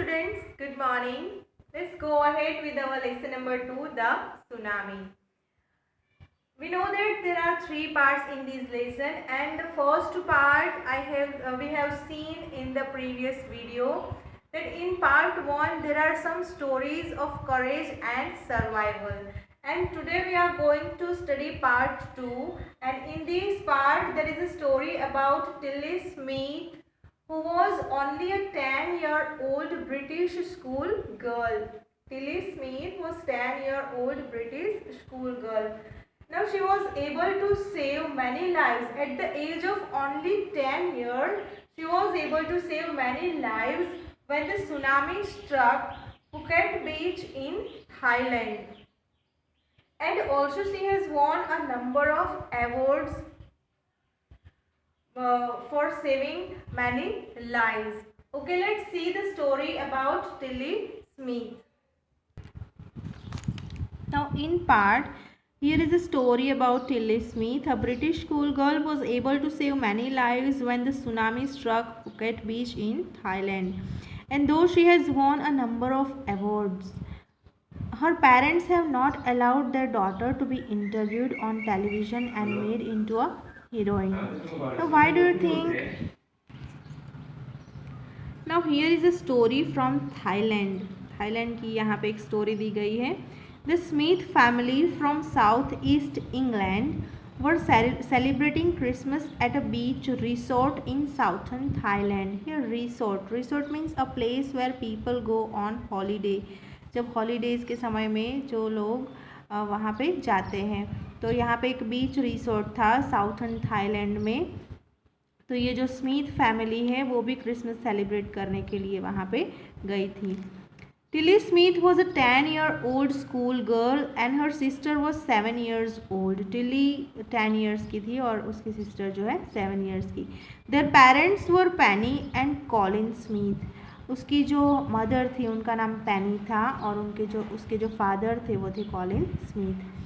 students, good morning. Let's go ahead with our lesson number 2, the tsunami. We know that there are three parts in this lesson, and the first part we have seen in the previous video that in part 1 there are some stories of courage and survival. And today we are going to study part 2, and in this part there is a story about Tilly Smith, who was only a 10-year-old British school girl. Tilly Smith was 10-year-old British school girl. Now she was able to save many lives. At the age of only 10 years, she was able to save many lives when the tsunami struck Phuket Beach in Thailand. And also she has won a number of awards for saving many lives. Okay, let's see the story about Tilly Smith. Now in part, here is a story about Tilly Smith. A British schoolgirl was able to save many lives when the tsunami struck Phuket Beach in Thailand. And though she has won a number of awards, her parents have not allowed their daughter to be interviewed on television and made into a heroine. Now, why do you think? Now, here is a story from Thailand. Thailand की यहाँ पे एक story दी गई है. The Smith family from southeast England were celebrating Christmas at a beach resort in southern Thailand. Here resort means a place where people go on holiday. जब holidays के समय में जो लोग वहाँ पे जाते हैं, तो यहाँ पे एक बीच रिसोर्ट था साउथर्न थाईलैंड में. तो ये जो स्मिथ फैमिली है वो भी क्रिसमस सेलिब्रेट करने के लिए वहाँ पे गई थी. Tilly Smith was a 10-year-old school girl and her sister was 7 years old. Tilly 10 years की थी और उसकी सिस्टर जो है 7 years की. Their parents were Penny and Colin Smith. उसकी जो मदर थी उनका नाम पेनी था और उसके जो फादर थे वो थे Colin Smith.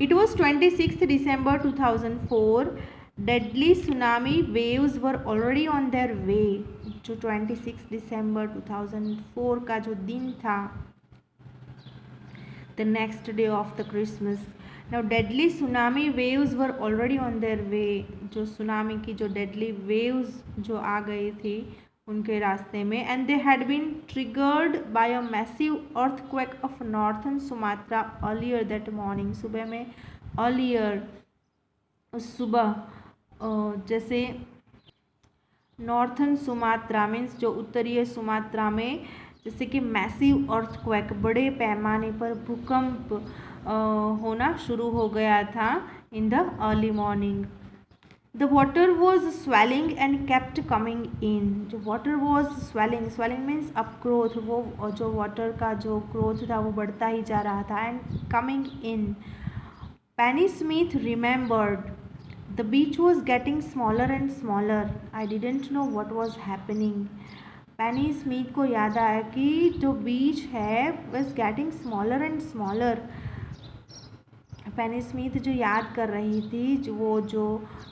It was 26th December 2004. Deadly tsunami waves were already on their way. जो 26 दिसंबर 2004 का जो दिन था, the next day of the Christmas. Now deadly tsunami waves were already on their way. जो tsunami की जो deadly waves जो आ गई थी उनके रास्ते में, and they had been triggered by a massive earthquake of northern Sumatra earlier that morning. सुबह में earlier सुबह जैसे नॉर्थन सुमात्रा मीन्स जो उत्तरीय सुमात्रा में जैसे कि मैसिव अर्थक्वेक बड़े पैमाने पर भूकंप होना शुरू हो गया था in the early morning. The water was swelling and kept coming in. जो water was swelling means up growth, वो जो वाटर का जो ग्रोथ था वो बढ़ता ही जा रहा था. And coming in. Penney Smith remembered the beach was getting smaller and smaller. I didn't know what was happening. Penney Smith को याद आया कि जो बीच है was getting smaller and smaller. Penney Smith जो याद कर रही थी जो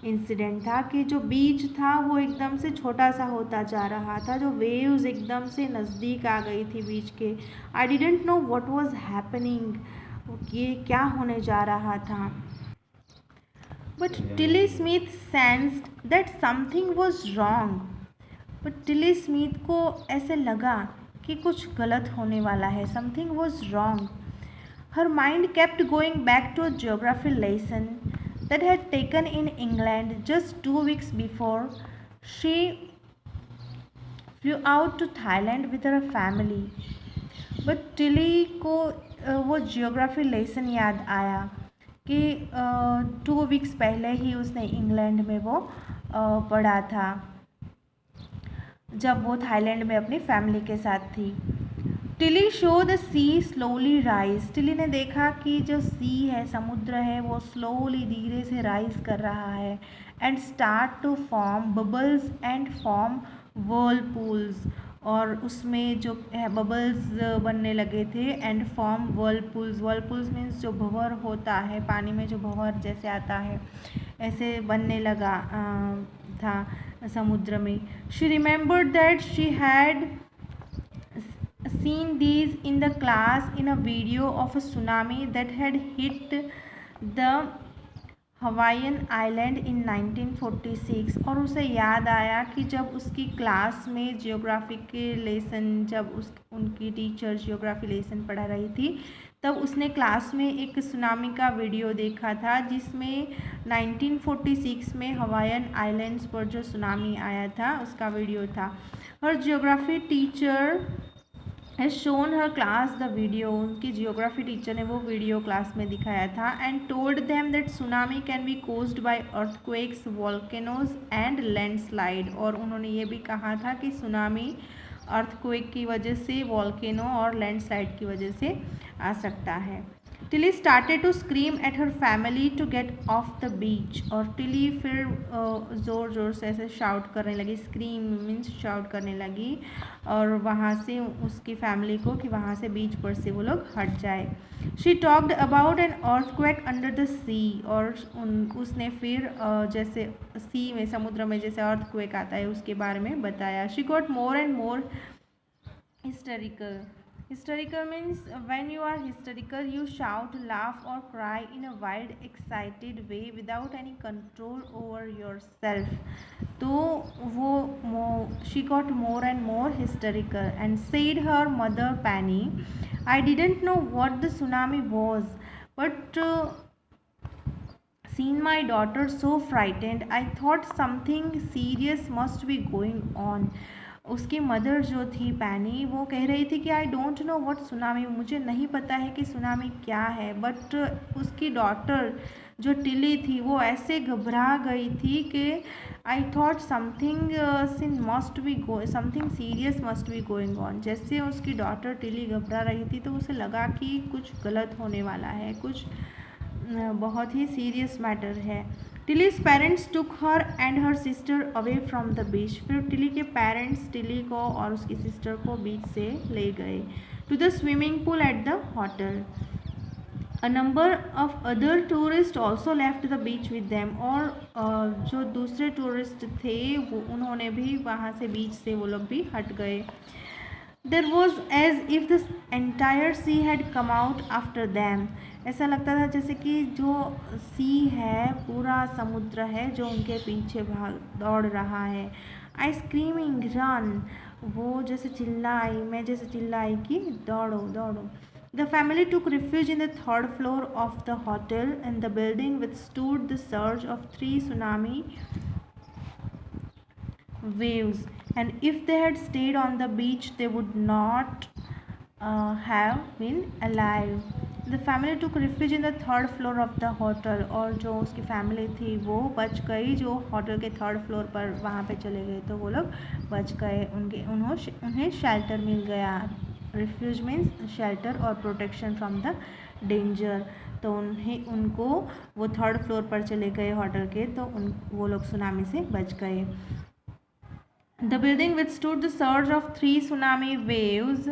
इंसिडेंट था कि जो बीच था वो एकदम से छोटा सा होता जा रहा था, जो वेव्स एकदम से नज़दीक आ गई थी बीच के. I didn't know what was happening. ये क्या होने जा रहा था. But Tilly Smith sensed that something was wrong. But Tilly Smith को ऐसे लगा कि कुछ गलत होने वाला है. Something was wrong. Her mind kept going back to a geography lesson that had taken in England just 2 weeks before. She flew out to Thailand with her family. But Tilly को वो geography lesson याद आया कि 2 weeks पहले ही उसने England में वो पढ़ा था जब वो थाईलैंड में अपनी फैमिली के साथ थी. Tilly saw the sea slowly rise. Tilly ने देखा कि जो सी है, समुद्र है, वो स्लोली धीरे से राइज कर रहा है. And start to form bubbles and form whirlpools. और उसमें जो बबल्स बनने लगे थे. एंड फॉर्म व्हर्लपूल्स मीन्स जो भंवर होता है पानी में, जो भंवर जैसे आता है ऐसे बनने लगा था समुद्र में. She remembered that she had seen these in the class in a video of a tsunami that had hit the Hawaiian island in 1946। और उसे याद आया कि जब उसकी क्लास में जियोग्राफी के लेसन, जब उनकी टीचर जियोग्राफी लेसन पढ़ा रही थी, तब उसने क्लास में एक सुनामी का वीडियो देखा था जिसमें 1946 में हवाईन आइलैंड्स पर जो सुनामी आया था उसका वीडियो था। Her geography teacher has shown her class the video, उनकी जियोग्राफी टीचर ने वो वीडियो क्लास में दिखाया था। And told them that tsunami can be caused by earthquakes, volcanoes and landslide. और उन्होंने ये भी कहा था कि सुनामी अर्थक्वेक की वजह से, वोल्केनो और लैंडस्लाइड की वजह से आ सकता है। Tilly started to scream at her family to get off the beach. और टिली फिर ज़ोर ज़ोर से ऐसे शाउट करने लगी, स्क्रीम मीन्स शाउट करने लगी, और वहाँ से उसकी फैमिली को कि वहाँ से बीच पर से वो लोग हट जाए। She talked about an earthquake under the sea. और उसने फिर जैसे सी में, समुद्र में जैसे अर्थक्वेक आता है उसके बारे में बताया। She got more and more hysterical. Hysterical means when you are hysterical, you shout, laugh or cry in a wild, excited way without any control over yourself. तो वो she got more and more hysterical and said her mother Penny, I didn't know what the tsunami was, but seen my daughter so frightened, I thought something serious must be going on. उसकी mother जो थी पैनी, वो कह रही थी कि I don't know what tsunami, मुझे नहीं पता है कि सुनामी क्या है, बट उसकी डॉटर जो टिली थी वो ऐसे घबरा गई थी कि I thought something serious must be going on. जैसे उसकी डॉटर टिली घबरा रही थी तो उसे लगा कि कुछ गलत होने वाला है, कुछ बहुत ही सीरियस मैटर है। Tilly's parents took her and her sister away from the beach. फिर टिली के पेरेंट्स टिली को और उसकी सिस्टर को बीच से ले गए to the swimming pool at the hotel. A number of other tourists also left the beach with them. और जो दूसरे टूरिस्ट थे वो उन्होंने भी वहाँ से, बीच से वो लोग भी हट गए। There was as if the entire sea had come out after them. ऐसा लगता था जैसे कि जो सी है, पूरा समुद्र है जो उनके पीछे दौड़ रहा है। आई स्क्रीमिंग रन, वो जैसे चिल्लाई, मैं जैसे चिल्लाई कि दौड़ो दौड़ो। The family took refuge in the third floor of the hotel, and the building withstood the surge of 3 tsunami waves, and if they had stayed on the beach they would not have been alive. The family took refuge in the third floor of the hotel. और जो उसकी family थी वो बच गई, जो hotel के third floor पर वहाँ पे चले गए तो वो लोग बच गए, उन्हें शेल्टर मिल गया। रिफ्यूज मीन्स शेल्टर और प्रोटेक्शन फ्रॉम द डेंजर। तो उनको वो थर्ड फ्लोर पर चले गए होटल के, तो वो लोग सुनामी से बच गए। The building withstood the surge of 3 tsunami waves.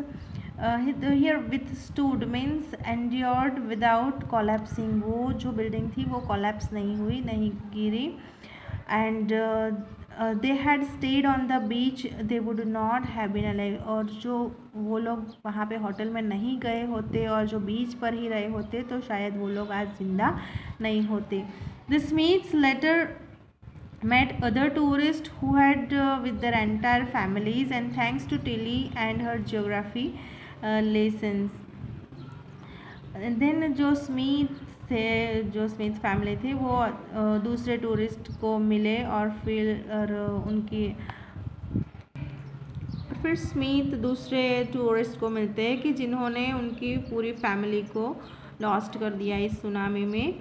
Here withstood means endured without collapsing. वो जो बिल्डिंग थी वो collapse नहीं हुई, नहीं गिरी। And they had stayed on the beach, they would not have been alive. और जो वो लोग वहाँ पे होटल में नहीं गए होते और जो बीच पर ही रहे होते तो शायद वो लोग आज जिंदा नहीं होते। The Smiths later met other tourists who had with their entire families, and thanks to Tilly and her geography lessons. And then जो स्मिथ फैमिली थे वो दूसरे टूरिस्ट को मिले और फिर स्मिथ दूसरे टूरिस्ट को मिलते हैं कि जिन्होंने उनकी पूरी फैमिली को लॉस्ट कर दिया, इस सुनामी में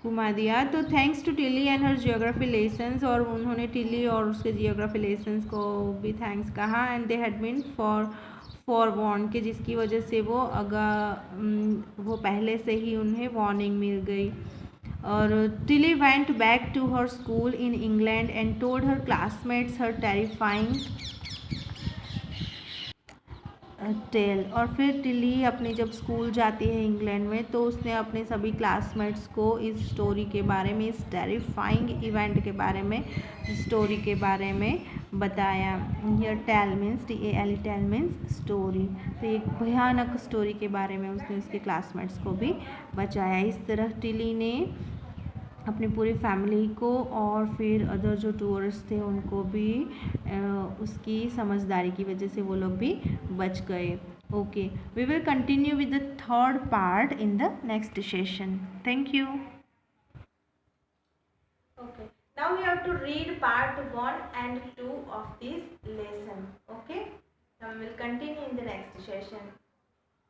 घुमा दिया। तो thanks to Tilly and her geography lessons, और उन्होंने टिली और उसके जियोग्राफी लेसन्स को भी थैंक्स कहा। And they had been forewarned, के जिसकी वजह से वो पहले से ही उन्हें वार्निंग मिल गई। और Tilly went back to her school in England and told her classmates her terrifying tale. और फिर टिली अपनी जब स्कूल जाती है इंग्लैंड में तो उसने अपने सभी क्लासमेट्स को इस स्टोरी के बारे में, इस टेरिफाइंग इवेंट के बारे में, स्टोरी के बारे में बताया। यह tale means TALE, tale means story. तो एक भयानक स्टोरी के बारे में उसने उसके क्लासमेट्स को भी बचाया। इस तरह टिली ने अपनी पूरी फैमिली को और फिर अदर जो टूरिस्ट थे उनको भी उसकी समझदारी की वजह से वो लोग भी बच गए। Okay, we will continue with the third part in the next session. Thank you. Okay, now we have to read part 1 and 2 of this lesson. Okay, now we will continue in the next session.